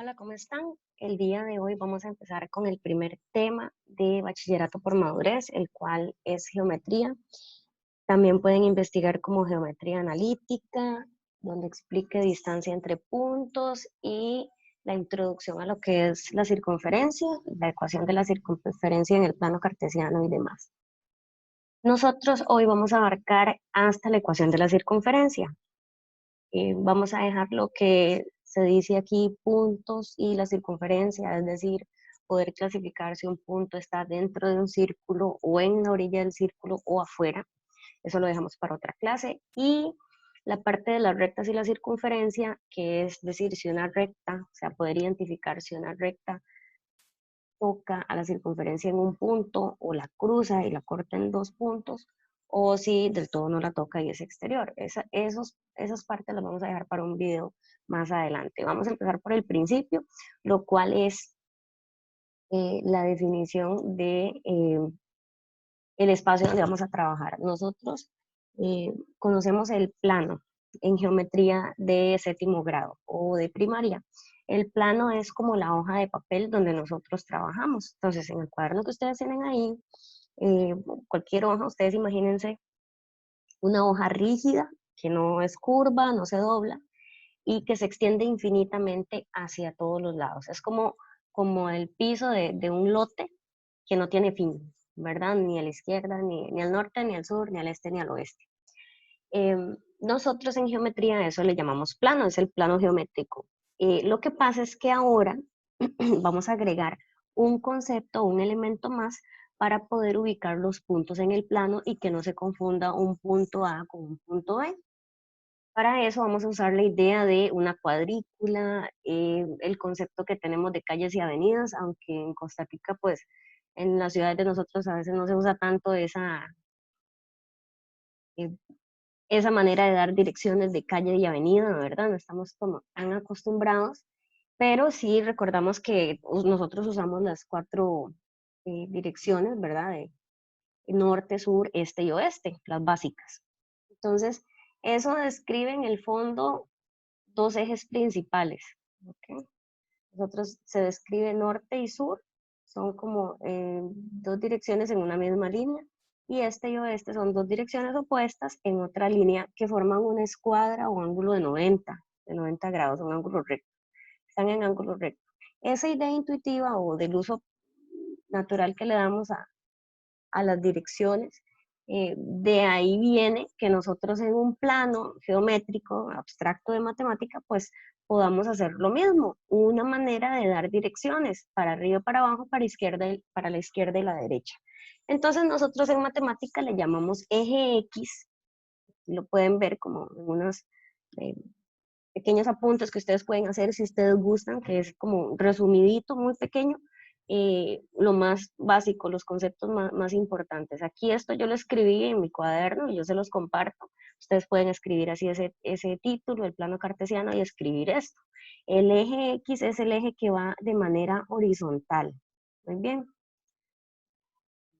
Hola, ¿cómo están? El día de hoy vamos a empezar con el primer tema de bachillerato por madurez, el cual es geometría. También pueden investigar como geometría analítica, donde explique distancia entre puntos y la introducción a lo que es la circunferencia, la ecuación de la circunferencia en el plano cartesiano y demás. Nosotros hoy vamos a abarcar hasta la ecuación de la circunferencia. Vamos a dejar lo que se dice aquí, puntos y la circunferencia, es decir, poder clasificar si un punto está dentro de un círculo o en la orilla del círculo o afuera. Eso lo dejamos para otra clase. Y la parte de las rectas y la circunferencia, que es decir, si una recta, o sea, poder identificar si una recta toca a la circunferencia en un punto o la cruza y la corta en dos puntos, o si del todo no la toca y es exterior. Esas partes las vamos a dejar para un video más adelante. Vamos a empezar por el principio, lo cual es la definición de el espacio donde vamos a trabajar. Nosotros conocemos el plano en geometría de séptimo grado o de primaria. El plano es como la hoja de papel donde nosotros trabajamos. Entonces, en el cuaderno que ustedes tienen ahí, eh, cualquier hoja, ustedes imagínense una hoja rígida que no es curva, no se dobla y que se extiende infinitamente hacia todos los lados. Es como el piso de un lote que no tiene fin, ¿verdad? Ni a la izquierda, ni al norte, ni al sur, ni al este, ni al oeste. Nosotros en geometría a eso le llamamos plano, es el plano geométrico. Lo que pasa es que ahora vamos a agregar un concepto, un elemento más para poder ubicar los puntos en el plano y que no se confunda un punto A con un punto B. Para eso vamos a usar la idea de una cuadrícula, el concepto que tenemos de calles y avenidas, aunque en Costa Rica, pues en las ciudades de nosotros a veces no se usa tanto eh, esa manera de dar direcciones de calle y avenida, ¿verdad? No estamos como tan acostumbrados, pero sí recordamos que nosotros usamos las cuatro direcciones, ¿verdad? De norte, sur, este y oeste, las básicas. Entonces, eso describe en el fondo dos ejes principales, ¿ok? Nosotros se describe norte y sur, son como dos direcciones en una misma línea, y este y oeste son dos direcciones opuestas en otra línea que forman una escuadra o ángulo de 90 grados, un ángulo recto, están en ángulo recto. Esa idea intuitiva o del uso natural que le damos a las direcciones, de ahí viene que nosotros en un plano geométrico, abstracto de matemática, pues podamos hacer lo mismo, una manera de dar direcciones para arriba, para abajo, para la izquierda y la derecha. Entonces nosotros en matemática le llamamos eje X, lo pueden ver como en unos eh, pequeños apuntes que ustedes pueden hacer si ustedes gustan, que es como resumidito, muy pequeño, lo más básico, los conceptos más importantes. Aquí esto yo lo escribí en mi cuaderno y yo se los comparto. Ustedes pueden escribir así ese título, el plano cartesiano, y escribir esto. El eje X es el eje que va de manera horizontal. Muy bien,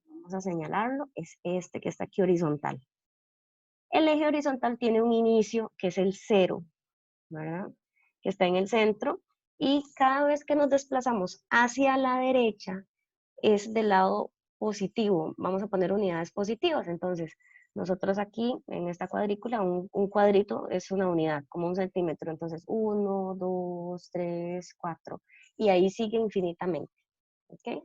vamos a señalarlo, es este que está aquí horizontal. El eje horizontal tiene un inicio que es el cero, ¿verdad? Que está en el centro, y cada vez que nos desplazamos hacia la derecha es del lado positivo, vamos a poner unidades positivas. Entonces nosotros aquí en esta cuadrícula, un cuadrito es una unidad, como un centímetro, entonces 1, 2, 3, 4, y ahí sigue infinitamente, ¿ok?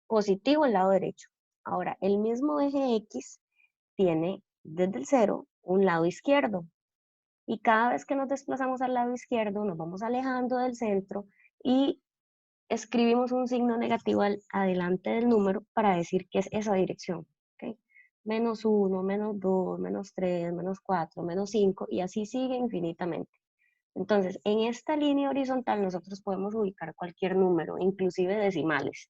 Positivo el lado derecho. Ahora, el mismo eje X tiene desde el cero un lado izquierdo, y cada vez que nos desplazamos al lado izquierdo, nos vamos alejando del centro y escribimos un signo negativo adelante del número para decir que es esa dirección. ¿Okay? Menos 1, menos 2, menos 3, menos 4, menos 5, y así sigue infinitamente. Entonces, en esta línea horizontal nosotros podemos ubicar cualquier número, inclusive decimales.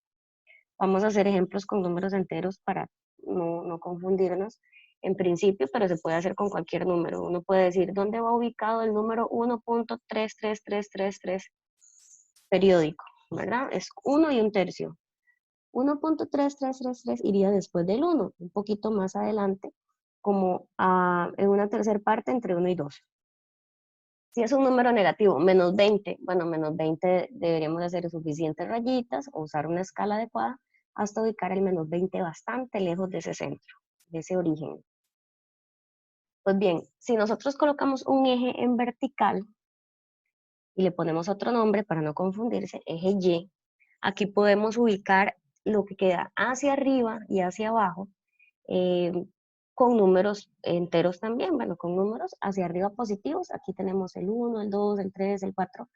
Vamos a hacer ejemplos con números enteros para no confundirnos en principio, pero se puede hacer con cualquier número. Uno puede decir dónde va ubicado el número 1.33333 periódico, ¿verdad? Es 1 y un tercio. 1.3333 iría después del 1, un poquito más adelante, como en una tercera parte entre 1 y 2. Si es un número negativo, menos 20, bueno, menos 20 deberíamos hacer suficientes rayitas o usar una escala adecuada hasta ubicar el menos 20 bastante lejos de ese centro, de ese origen. Pues bien, si nosotros colocamos un eje en vertical y le ponemos otro nombre para no confundirse, eje Y, aquí podemos ubicar lo que queda hacia arriba y hacia abajo eh, con números enteros también, bueno, con números hacia arriba positivos. Aquí tenemos el 1, el 2, el 3, el 4.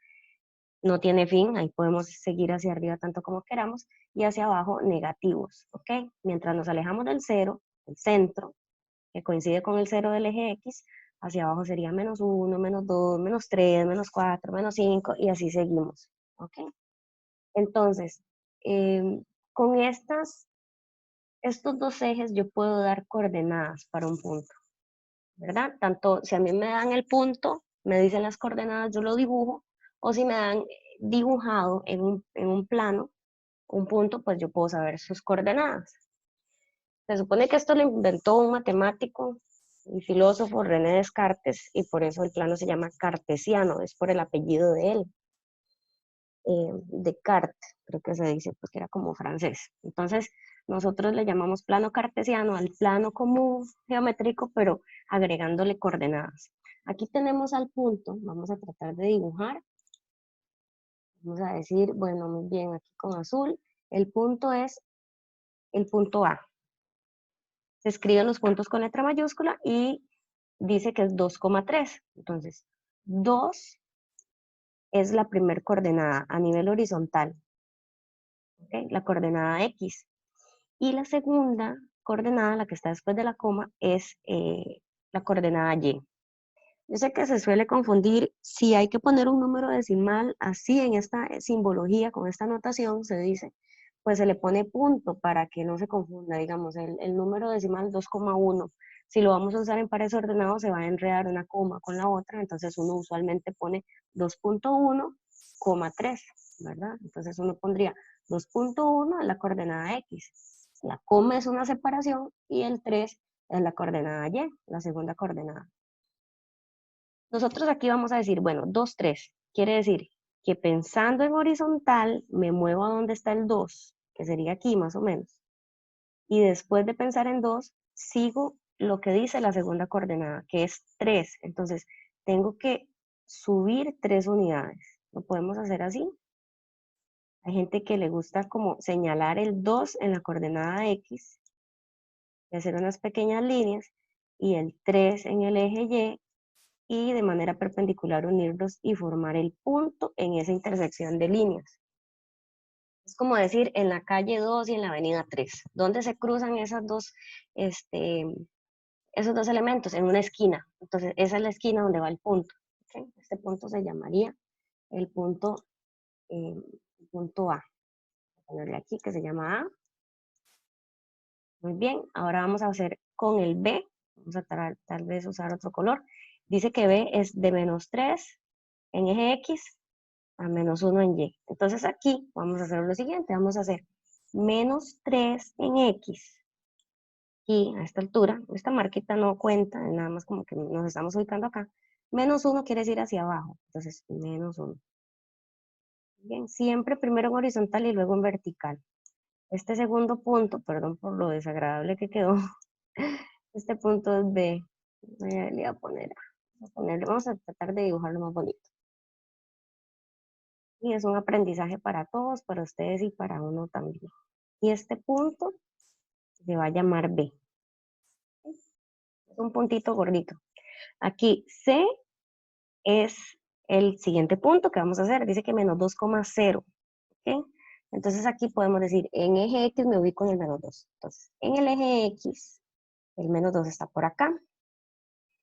No tiene fin, ahí podemos seguir hacia arriba tanto como queramos, y hacia abajo negativos, ¿ok? Mientras nos alejamos del cero, el centro, que coincide con el cero del eje X, hacia abajo sería menos 1, menos 2, menos 3, menos 4, menos 5, y así seguimos, ¿ok? Entonces, con estos dos ejes yo puedo dar coordenadas para un punto, ¿verdad? Tanto si a mí me dan el punto, me dicen las coordenadas, yo lo dibujo, o si me dan dibujado en un plano un punto, pues yo puedo saber sus coordenadas. Se supone que esto lo inventó un matemático y filósofo, René Descartes, y por eso el plano se llama cartesiano, es por el apellido de él, Descartes, creo que se dice, porque era como francés. Entonces, nosotros le llamamos plano cartesiano al plano común geométrico, pero agregándole coordenadas. Aquí tenemos al punto, vamos a tratar de dibujar. Vamos a decir, bueno, muy bien, aquí con azul, el punto es el punto A. Se escriben los puntos con letra mayúscula y dice que es 2,3. Entonces, 2 es la primer coordenada a nivel horizontal, ¿okay? La coordenada X. Y la segunda coordenada, la que está después de la coma, es la coordenada Y. Yo sé que se suele confundir si hay que poner un número decimal así en esta simbología, con esta notación, se dice, pues se le pone punto para que no se confunda, digamos, el número decimal 2,1. Si lo vamos a usar en pares ordenados, se va a enredar una coma con la otra, entonces uno usualmente pone 2,1,3, ¿verdad? Entonces uno pondría 2,1 en la coordenada X. La coma es una separación y el 3 es la coordenada Y, la segunda coordenada. Nosotros aquí vamos a decir, bueno, 2, 3. Quiere decir que pensando en horizontal, me muevo a donde está el 2, que sería aquí más o menos. Y después de pensar en 2, sigo lo que dice la segunda coordenada, que es 3. Entonces, tengo que subir 3 unidades. ¿Lo podemos hacer así? Hay gente que le gusta como señalar el 2 en la coordenada X y hacer unas pequeñas líneas y el 3 en el eje Y y de manera perpendicular unirlos y formar el punto en esa intersección de líneas. Es como decir en la calle 2 y en la avenida 3, ¿dónde se cruzan esos dos elementos? En una esquina. Entonces, esa es la esquina donde va el punto. ¿Okay? Este punto se llamaría el eh, punto A. Voy a ponerle aquí que se llama A. Muy bien, ahora vamos a hacer con el B. Vamos a tal vez usar otro color. Dice que B es de menos 3 en eje X a menos 1 en Y. Entonces aquí vamos a hacer lo siguiente, vamos a hacer menos 3 en X. Y a esta altura, esta marquita no cuenta, nada más como que nos estamos ubicando acá. Menos 1 quiere decir hacia abajo, entonces menos 1. Bien, siempre primero en horizontal y luego en vertical. Este segundo punto, perdón por lo desagradable que quedó, este punto es B. Le voy a poner, vamos a tratar de dibujarlo más bonito. Y es un aprendizaje para todos, para ustedes y para uno también. Y este punto se va a llamar B. Es un puntito gordito. Aquí C es el siguiente punto que vamos a hacer. Dice que menos 2,0. ¿Okay? Entonces aquí podemos decir, en eje X me ubico en el menos 2. Entonces, en el eje X, el menos 2 está por acá.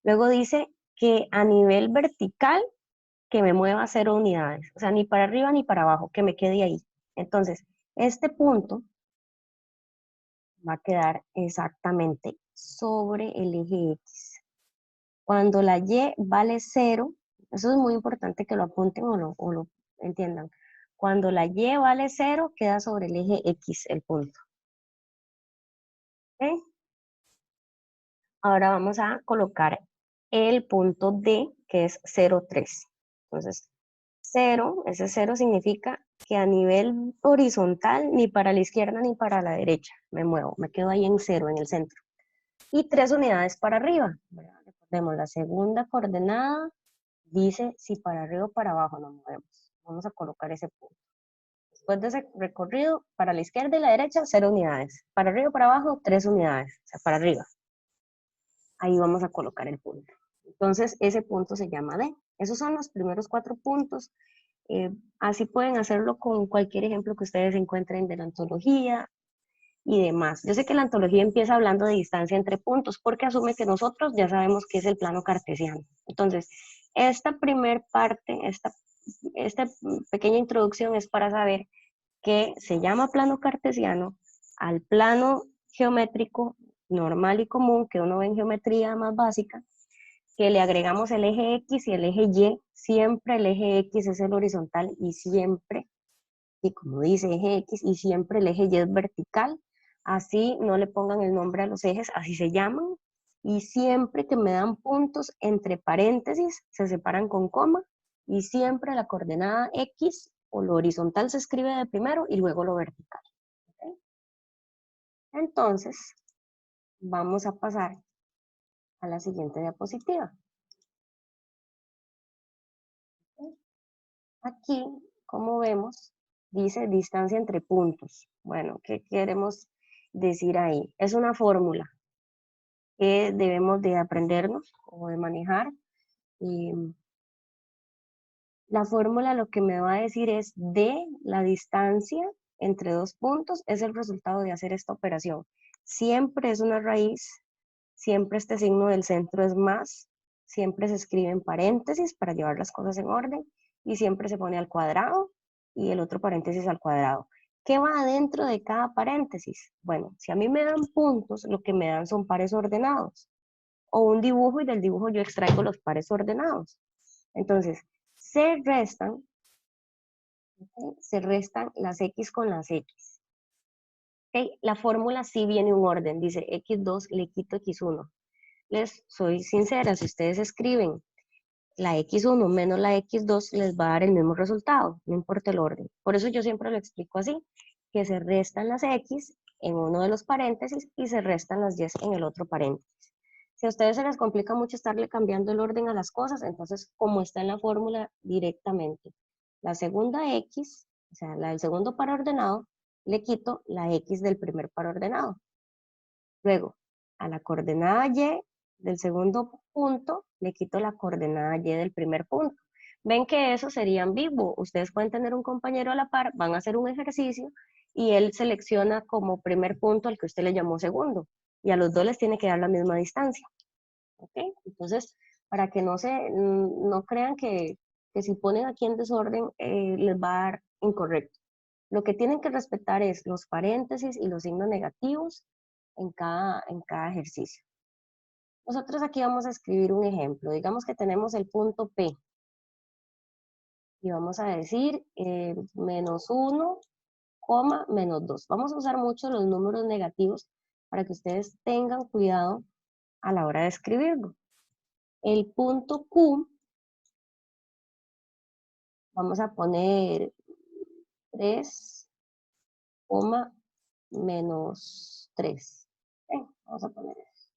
Luego dice que a nivel vertical, que me mueva 0 unidades. O sea, ni para arriba ni para abajo, que me quede ahí. Entonces, este punto va a quedar exactamente sobre el eje X. Cuando la Y vale 0, eso es muy importante que lo apunten o lo entiendan. Cuando la Y vale 0, queda sobre el eje X el punto. ¿Okay? Ahora vamos a colocar el punto D que es 0,3. Entonces, 0, ese 0 significa que a nivel horizontal, ni para la izquierda ni para la derecha me muevo, me quedo ahí en 0, en el centro. Y 3 unidades para arriba. Recordemos, la segunda coordenada dice si para arriba o para abajo nos movemos. Vamos a colocar ese punto. Después de ese recorrido, para la izquierda y la derecha, 0 unidades. Para arriba o para abajo, 3 unidades. O sea, para arriba. Ahí vamos a colocar el punto. Entonces, ese punto se llama D. Esos son los primeros 4 puntos. Así pueden hacerlo con cualquier ejemplo que ustedes encuentren de la antología y demás. Yo sé que la antología empieza hablando de distancia entre puntos porque asume que nosotros ya sabemos que es el plano cartesiano. Entonces, esta primer parte, esta pequeña introducción es para saber que se llama plano cartesiano al plano geométrico normal y común que uno ve en geometría más básica, que le agregamos el eje X y el eje Y. Siempre el eje X es el horizontal y siempre, y como dice eje X, y siempre el eje Y es vertical. Así no le pongan el nombre a los ejes, así se llaman. Y siempre que me dan puntos entre paréntesis, se separan con coma. Y siempre la coordenada X o lo horizontal se escribe de primero y luego lo vertical. ¿Okay? Entonces, vamos a pasar a la siguiente diapositiva. Aquí, como vemos, dice distancia entre puntos. Bueno, ¿qué queremos decir ahí? Es una fórmula que debemos de aprendernos o de manejar. Y la fórmula lo que me va a decir es D, la distancia entre dos puntos, es el resultado de hacer esta operación. Siempre es una raíz, siempre este signo del centro es más, siempre se escribe en paréntesis para llevar las cosas en orden y siempre se pone al cuadrado y el otro paréntesis al cuadrado. ¿Qué va adentro de cada paréntesis? Bueno, si a mí me dan puntos, lo que me dan son pares ordenados o un dibujo y del dibujo yo extraigo los pares ordenados. Entonces, se restan las X con las X. ¿Okay? La fórmula sí viene un orden, dice X2 le quito X1. Les soy sincera, si ustedes escriben la X1 menos la X2 les va a dar el mismo resultado, no importa el orden. Por eso yo siempre lo explico así, que se restan las X en uno de los paréntesis y se restan las Y en el otro paréntesis. Si a ustedes se les complica mucho estarle cambiando el orden a las cosas, entonces como está en la fórmula directamente, la segunda X, o sea, la del segundo par ordenado, le quito la X del primer par ordenado. Luego, a la coordenada Y del segundo punto, le quito la coordenada Y del primer punto. Ven que eso sería ambiguo. Ustedes pueden tener un compañero a la par, van a hacer un ejercicio y él selecciona como primer punto al que usted le llamó segundo. Y a los dos les tiene que dar la misma distancia. ¿Ok? Entonces, para que no crean que si ponen aquí en desorden les va a dar incorrecto. Lo que tienen que respetar es los paréntesis y los signos negativos en cada ejercicio. Nosotros aquí vamos a escribir un ejemplo. Digamos que tenemos el punto P. Y vamos a decir menos 1, menos 2. Vamos a usar mucho los números negativos para que ustedes tengan cuidado a la hora de escribirlo. El punto Q, vamos a poner 3, menos 3. Vamos a poner eso.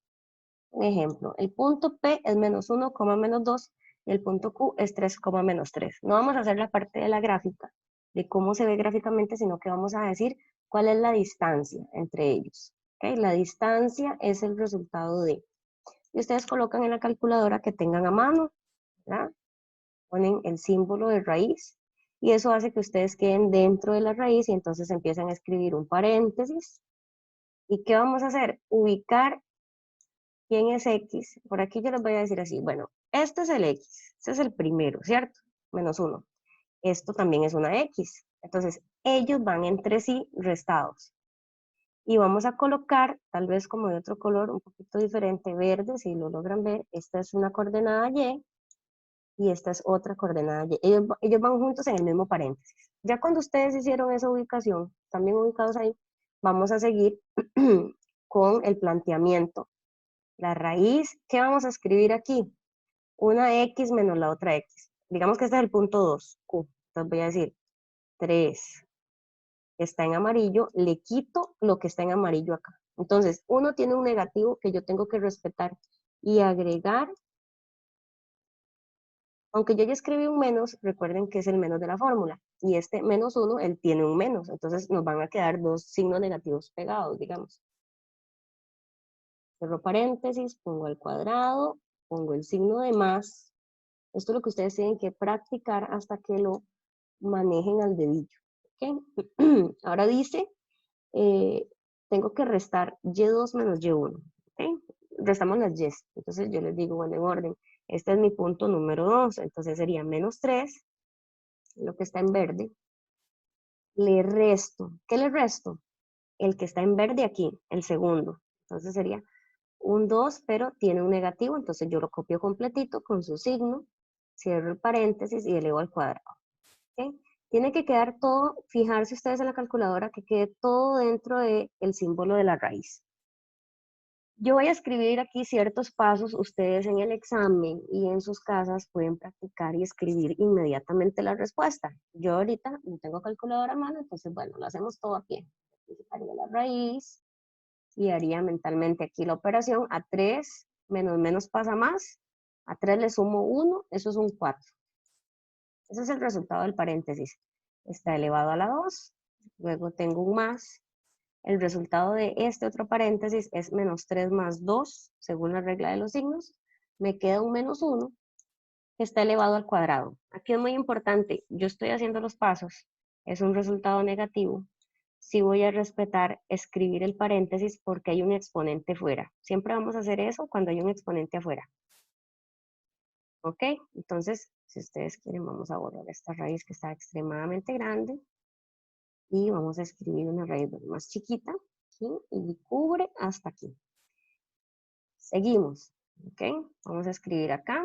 Un ejemplo, el punto P es menos 1, menos 2 y el punto Q es 3, menos 3. No vamos a hacer la parte de la gráfica, de cómo se ve gráficamente, sino que vamos a decir cuál es la distancia entre ellos. ¿Okay? La distancia es el resultado de. Y ustedes colocan en la calculadora que tengan a mano, ¿verdad? Ponen el símbolo de raíz y eso hace que ustedes queden dentro de la raíz y entonces empiezan a escribir un paréntesis. ¿Y qué vamos a hacer? Ubicar quién es X. Por aquí yo les voy a decir así, bueno, este es el X, este es el primero, ¿cierto? Menos 1. Esto también es una X. Entonces, ellos van entre sí restados. Y vamos a colocar, tal vez como de otro color un poquito diferente, verde, si lo logran ver, esta es una coordenada Y y esta es otra coordenada Y. Ellos van juntos en el mismo paréntesis. Ya cuando ustedes hicieron esa ubicación, también ubicados ahí, vamos a seguir con el planteamiento. La raíz, ¿qué vamos a escribir aquí? una X menos la otra X. Digamos que este es el punto 2, Q. Entonces voy a decir 3 está en amarillo, le quito lo que está en amarillo acá. Entonces, uno tiene un negativo que yo tengo que respetar y agregar. Aunque yo ya escribí un menos, recuerden que es el menos de la fórmula. Y este menos 1, él tiene un menos. Entonces nos van a quedar dos signos negativos pegados, digamos. Cierro paréntesis, pongo al cuadrado, pongo el signo de más. Esto es lo que ustedes tienen que practicar hasta que lo manejen al dedillo. ¿Okay? Ahora dice, tengo que restar y2 menos y1. ¿Okay? Restamos las y. Entonces yo les digo, bueno, en orden. Este es mi punto número 2. Entonces sería menos 3, lo que está en verde. Le resto. ¿Qué le resto? El que está en verde aquí, el segundo. Entonces sería un 2, pero tiene un negativo, entonces yo lo copio completito con su signo, cierro el paréntesis y elevo al cuadrado. ¿Okay? Tiene que quedar todo, fijarse ustedes en la calculadora, que quede todo dentro del símbolo de la raíz. Yo voy a escribir aquí ciertos pasos, ustedes en el examen y en sus casas pueden practicar y escribir inmediatamente la respuesta. Yo ahorita no tengo calculadora a mano, entonces bueno, lo hacemos todo a pie. Haría la raíz y haría mentalmente aquí la operación. A 3 menos menos pasa más, a 3 le sumo 1, eso es un 4. Ese es el resultado del paréntesis. Está elevado a la 2, luego tengo un más. El resultado de este otro paréntesis es menos 3 más 2, según la regla de los signos. Me queda un menos 1, que está elevado al cuadrado. Aquí es muy importante, yo estoy haciendo los pasos, es un resultado negativo. Sí voy a respetar escribir el paréntesis porque hay un exponente fuera. Siempre vamos a hacer eso cuando hay un exponente afuera. ¿Ok? Entonces, si ustedes quieren, vamos a borrar esta raíz que está extremadamente grande. Y vamos a escribir una raíz más chiquita. ¿Sí? Y cubre hasta aquí. Seguimos. ¿Ok? Vamos a escribir acá.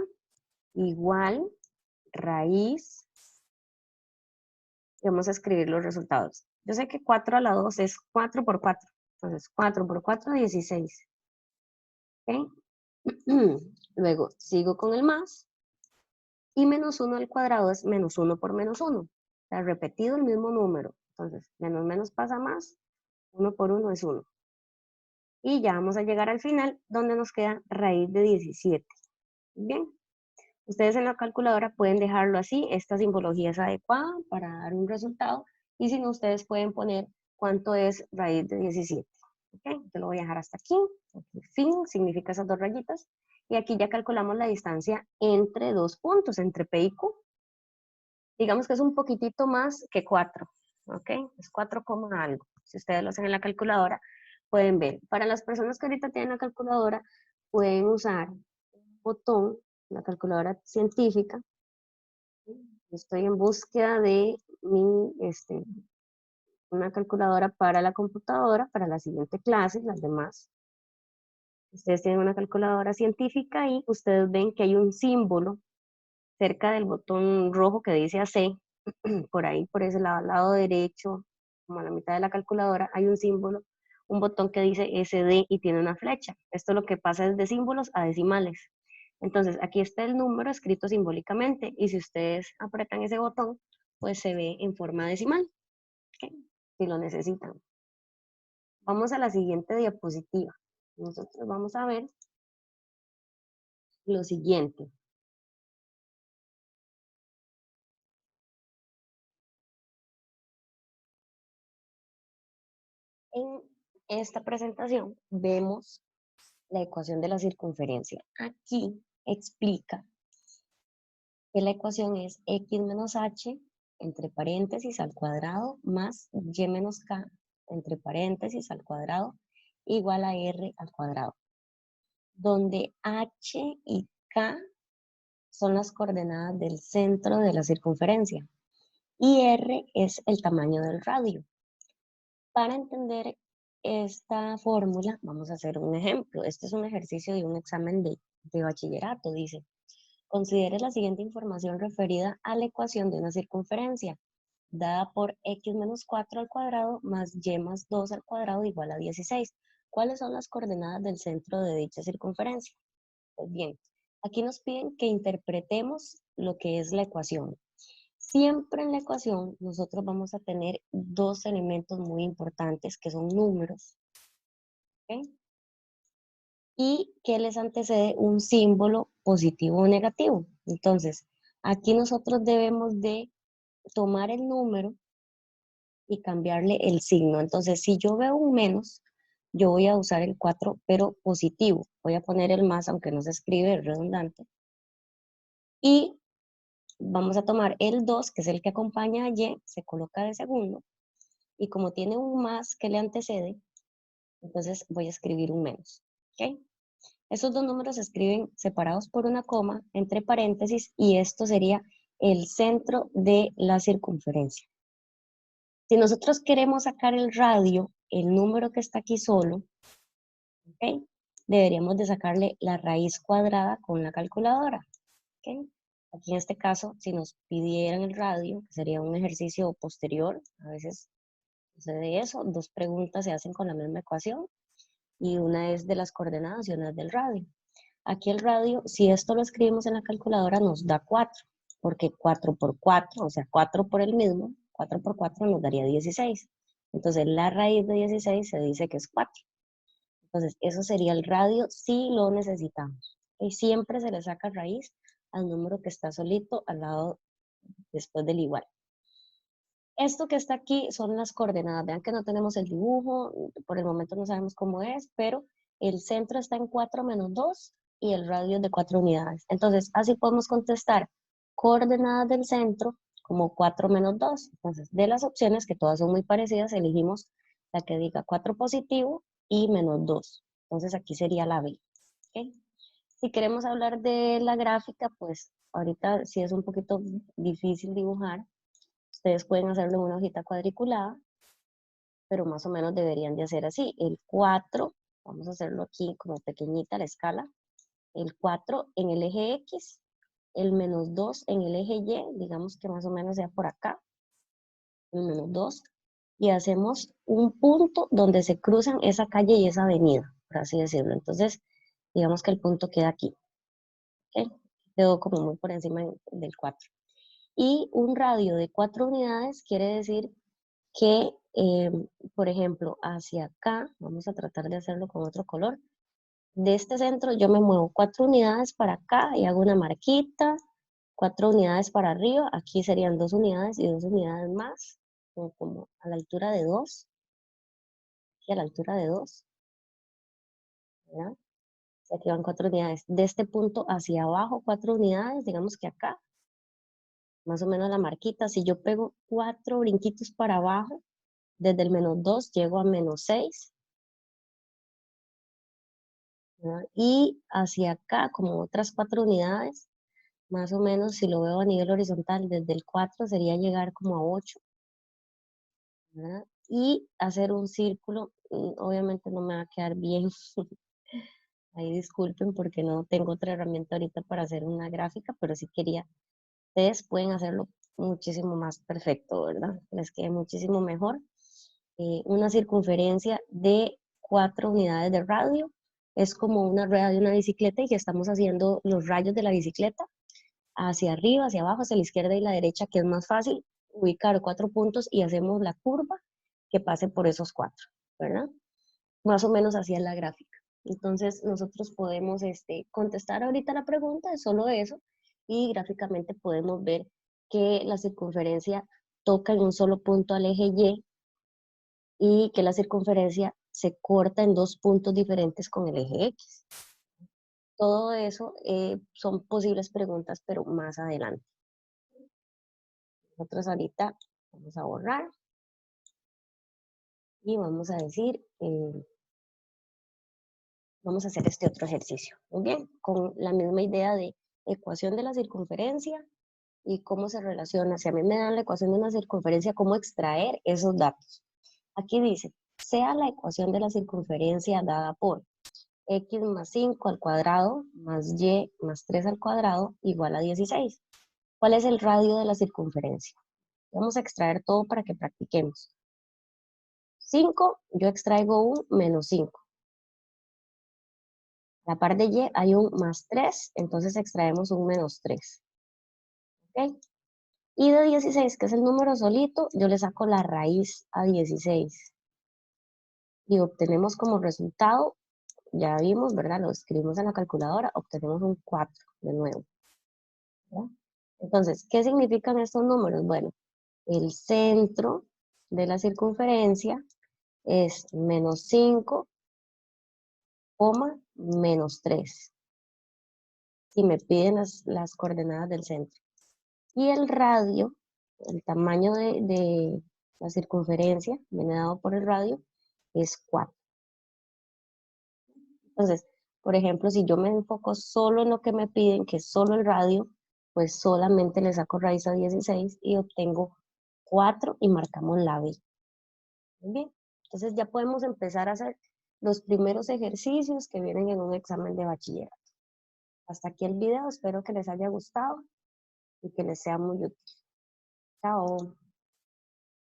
Igual, raíz. Y vamos a escribir los resultados. Yo sé que 4 a la 2 es 4 por 4. Entonces, 4 por 4, 16. ¿Ok? Luego, sigo con el más. Y menos 1 al cuadrado es menos 1 por menos 1. O sea, repetido el mismo número. Entonces, menos menos pasa más. 1 por 1 es 1. Y ya vamos a llegar al final, donde nos queda raíz de 17. Bien. Ustedes en la calculadora pueden dejarlo así. Esta simbología es adecuada para dar un resultado. Y si no, ustedes pueden poner cuánto es raíz de 17. ¿Ok? Yo lo voy a dejar hasta aquí. Aquí fin significa esas dos rayitas. Y aquí ya calculamos la distancia entre dos puntos, entre P y Q. Digamos que es un poquitito más que 4, ¿ok? Es 4, algo. Si ustedes lo hacen en la calculadora, pueden ver. Para las personas que ahorita tienen la calculadora, pueden usar un botón, la calculadora científica. Estoy en búsqueda de una calculadora para la computadora, para la siguiente clase, las demás. Ustedes tienen una calculadora científica y ustedes ven que hay un símbolo cerca del botón rojo que dice AC, por ahí, por ese lado, al lado derecho, como a la mitad de la calculadora, hay un símbolo, un botón que dice SD y tiene una flecha. Esto lo que pasa es de símbolos a decimales. Entonces, aquí está el número escrito simbólicamente y si ustedes apretan ese botón, pues se ve en forma decimal, ¿okay? Si lo necesitan. Vamos a la siguiente diapositiva. Nosotros vamos a ver lo siguiente. En esta presentación vemos la ecuación de la circunferencia. Aquí explica que la ecuación es x menos h entre paréntesis al cuadrado más y menos k entre paréntesis al cuadrado igual a r al cuadrado, donde h y k son las coordenadas del centro de la circunferencia y r es el tamaño del radio. Para entender esta fórmula, vamos a hacer un ejemplo. Este es un ejercicio de un examen de bachillerato, dice. Considere la siguiente información referida a la ecuación de una circunferencia, dada por x menos 4 al cuadrado más y más 2 al cuadrado igual a 16. ¿Cuáles son las coordenadas del centro de dicha circunferencia? Pues bien, Aquí nos piden que interpretemos lo que es la ecuación. Siempre en la ecuación nosotros vamos a tener dos elementos muy importantes que son números, ¿ok? Y que les antecede un símbolo positivo o negativo. Entonces, aquí nosotros debemos de tomar el número y cambiarle el signo. Entonces, si yo veo un menos, yo voy a usar el 4, pero positivo. Voy a poner el más, aunque no se escribe, es redundante. Y vamos a tomar el 2, que es el que acompaña a Y, se coloca de segundo. Y como tiene un más que le antecede, entonces voy a escribir un menos. ¿Ok? Esos dos números se escriben separados por una coma, entre paréntesis, y esto sería el centro de la circunferencia. Si nosotros queremos sacar el radio, el número que está aquí solo, ¿ok? Deberíamos de sacarle la raíz cuadrada con la calculadora. ¿Ok? Aquí en este caso, si nos pidieran el radio, que sería un ejercicio posterior, a veces sucede eso, dos preguntas se hacen con la misma ecuación, y una es de las coordenadas y una es del radio. Aquí el radio, si esto lo escribimos en la calculadora, nos da 4, porque 4 por 4, o sea, 4 por el mismo, 4 por 4 nos daría 16. Entonces, la raíz de 16 se dice que es 4. Entonces, eso sería el radio si lo necesitamos. Y siempre se le saca raíz al número que está solito al lado después del igual. Esto que está aquí son las coordenadas. Vean que no tenemos el dibujo, por el momento no sabemos cómo es, pero el centro está en 4 menos 2 y el radio es de 4 unidades. Entonces, así podemos contestar coordenadas del centro como 4 menos 2. Entonces, de las opciones, que todas son muy parecidas, elegimos la que diga 4 positivo y menos 2. Entonces, aquí sería la B. ¿Okay? Si queremos hablar de la gráfica, pues ahorita sí es un poquito difícil dibujar. Ustedes pueden hacerlo en una hojita cuadriculada, pero más o menos deberían de hacer así. El 4, vamos a hacerlo aquí como pequeñita la escala. El 4 en el eje X, el menos 2 en el eje Y, digamos que más o menos sea por acá, el menos 2, y hacemos un punto donde se cruzan esa calle y esa avenida, por así decirlo. Entonces, digamos que el punto queda aquí, ¿ok? Quedó como muy por encima del 4. Y un radio de 4 unidades quiere decir que, por ejemplo, hacia acá, vamos a tratar de hacerlo con otro color, de este centro yo me muevo 4 unidades para acá y hago una marquita, 4 unidades para arriba, aquí serían 2 unidades y 2 unidades más, como a la altura de 2, aquí a la altura de 2, ¿verdad? Y aquí van 4 unidades. De este punto hacia abajo, 4 unidades, digamos que acá, más o menos la marquita, si yo pego 4 brinquitos para abajo, desde el menos 2 llego a menos 6, ¿verdad? Y hacia acá, como otras 4 unidades, más o menos si lo veo a nivel horizontal, desde el 4 sería llegar como a 8, ¿verdad? Y hacer un círculo, obviamente no me va a quedar bien, ahí disculpen porque no tengo otra herramienta ahorita para hacer una gráfica, pero sí quería, ustedes pueden hacerlo muchísimo más perfecto, ¿verdad? Les quede muchísimo mejor. Una circunferencia de 4 unidades de radio es como una rueda de una bicicleta y que estamos haciendo los rayos de la bicicleta hacia arriba, hacia abajo, hacia la izquierda y la derecha, que es más fácil ubicar 4 puntos y hacemos la curva que pase por esos 4, ¿verdad? Más o menos así es la gráfica. Entonces nosotros podemos contestar ahorita la pregunta de solo eso y gráficamente podemos ver que la circunferencia toca en un solo punto al eje Y que la circunferencia se corta en dos puntos diferentes con el eje X. Todo eso son posibles preguntas, pero más adelante. Nosotros ahorita vamos a borrar y vamos a decir, vamos a hacer este otro ejercicio. Muy bien, con la misma idea de ecuación de la circunferencia y cómo se relaciona. Si a mí me dan la ecuación de una circunferencia, cómo extraer esos datos. Aquí dice, sea la ecuación de la circunferencia dada por x más 5 al cuadrado más y más 3 al cuadrado igual a 16. ¿Cuál es el radio de la circunferencia? Vamos a extraer todo para que practiquemos. 5, yo extraigo un menos 5. A la par de y hay un más 3, entonces extraemos un menos 3. ¿Ok? Y de 16, que es el número solito, yo le saco la raíz a 16. Y obtenemos como resultado, ya vimos, ¿verdad? Lo escribimos en la calculadora, obtenemos un 4 de nuevo. ¿Verdad? Entonces, ¿qué significan estos números? Bueno, el centro de la circunferencia es menos 5, menos 3. Si me piden las coordenadas del centro. Y el radio, el tamaño de la circunferencia, viene dado por el radio, es 4. Entonces, por ejemplo, si yo me enfoco solo en lo que me piden, que es solo el radio, pues solamente le saco raíz a 16 y obtengo 4 y marcamos la B. Muy bien, entonces ya podemos empezar a hacer los primeros ejercicios que vienen en un examen de bachillerato. Hasta aquí el video, espero que les haya gustado y que les sea muy útil. Chao.